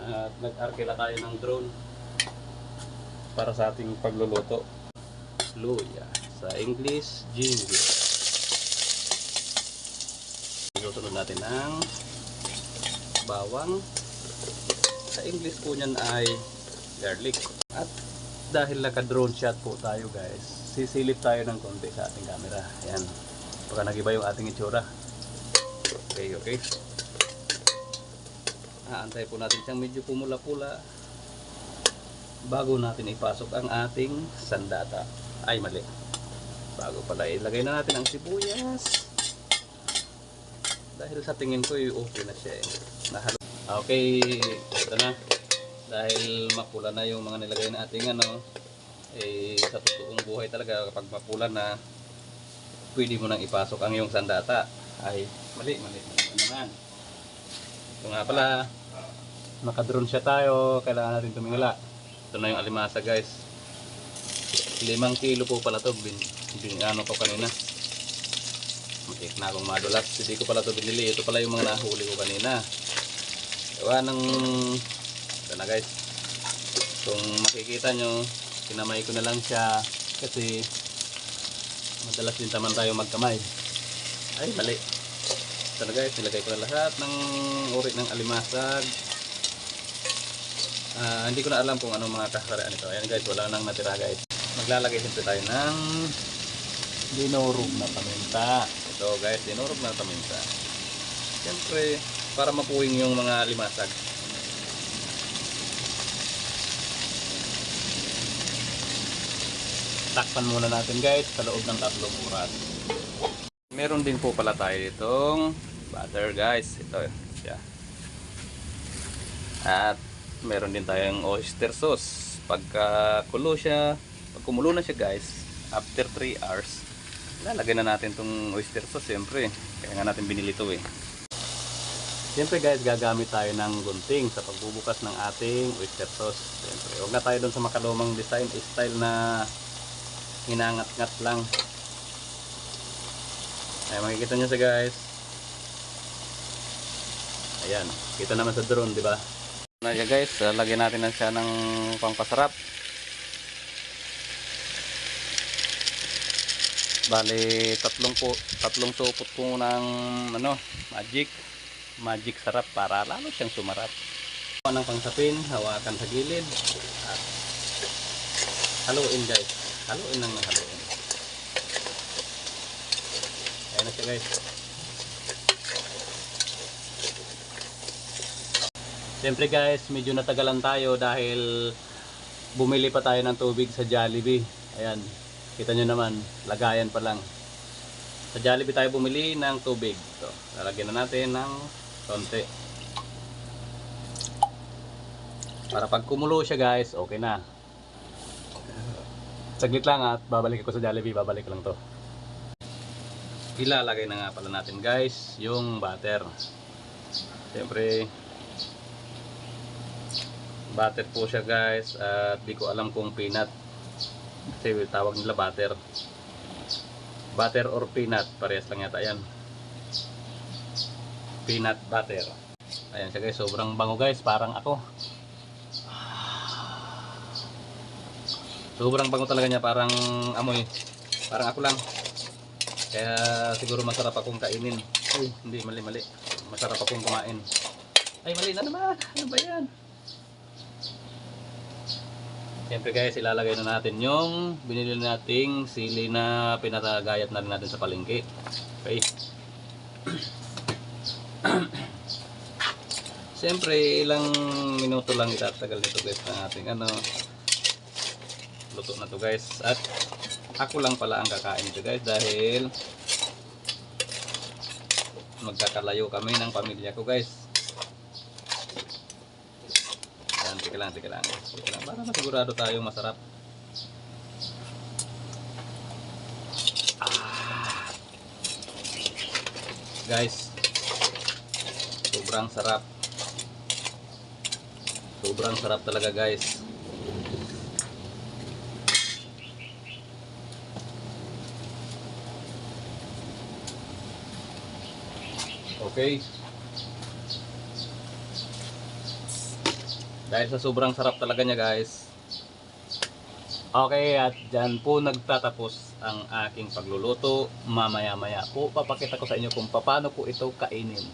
At nag-arkila tayo ng drone para sa ating pagluluto. Luya. Sa English, ginger. Lutunod natin ng bawang. Sa English po niyan ay garlic. At dahil naka-drone shot po tayo guys, sisilip tayo ng konti sa ating camera. Ayan. Baka nag-iba yung ating itsura. Okay, okay. Aantay po natin siyang medyo pumula-pula bago natin ipasok ang ating sandata. Ay, mali. Bago pala ilagay na natin ang sibuyas. Dahil sa tingin ko okay na siya eh. Nahalo. Okay, ito na. Dahil mapula na yung mga nilagay na ating sa totoong buhay talaga kapag mapula na, pwede mo nang ipasok ang iyong sandata. Ay, mali naman. Ito nga pala, naka-drone siya tayo, kailangan natin tumingala. Ito na yung alimasa guys. 5 kilo po pala to, ano ko kanina. Matik na akong madulas, hindi ko pala to binili. Ito pala yung mga nahuli ko kanina. Gawa ng ito na guys, kung makikita nyo, kinamay ko na lang siya kasi madalas din naman tayo magkamay. Ay, mali. Ito na guys, nilagay ko na lahat ng uri ng alimasag. Hindi ko na alam kung anong mga kakaraan ito. Ayan guys, wala nang natira guys. Maglalagay siyempre tayo ng dinurog na paminta. Ito guys, dinurog na paminta. Siyempre, para mapuwing yung mga alimasag. Takpan muna natin guys sa loob ng 3 oras. Meron din po pala tayo itong butter guys. Ito siya. At meron din tayong oyster sauce. Pag kumulo na siya guys, after 3 hours, lalagyan na natin itong oyster sauce siyempre. Kaya nga natin binili ito eh. Siyempre guys, gagamit tayo ng gunting sa pagbubukas ng ating oyster sauce. Siyempre, huwag na tayo doon sa makalumang design style na hinangat-ngat lang. Ay, makikita nyo siya guys. Ayan, kita naman sa drone, di ba? Na siya guys, lagyan natin na siya ng pangpasarap. Bali, tatlong supot po ng magic sarap para lalo siyang sumarap. Ng pangsapin, hawakan sa gilid at haluin guys. Haluin lang ng haluin. Ayan na siya guys. Siyempre guys, medyo natagalan tayo dahil bumili pa tayo ng tubig sa Jollibee. Ayan, kita nyo naman, lagayan pa lang. Sa Jollibee tayo bumili ng tubig. So, lalagyan na natin ng konti. Para pag kumulo siya guys, okay na. Saglit lang at babalik ako sa Jollibee, babalik lang to. Ilalagay na nga pala natin guys yung butter. Siyempre butter po siya guys, at di ko alam kung peanut kasi tawag nila butter or peanut, parehas lang yata yan. Peanut butter. Ayan siya guys, sobrang bango guys, parang ako. Sobrang bango talaga niya, parang amoy, parang ako lang. Kaya siguro masarap akong kainin. Ay, hindi, mali. Masarap akong kumain. Ay, mali na naman. Ano ba yan? Siyempre guys, ilalagay na natin yung binili nating sili na pinatagayat na rin natin sa palengke. Okay. Siyempre, ilang minuto lang itatagal nito guys ng ating luto na to guys. At ako lang pala ang kakain nito guys dahil magkakalayo kami ng pamilya ko guys. Yan, tika lang para masigurado tayo masarap. Guys, sobrang sarap talaga guys. Okay. Dahil sa sobrang sarap talaga niya guys. Okay, at dyan po nagtatapos ang aking pagluluto. Mamaya-maya po papakita ko sa inyo kung paano po ito kainin.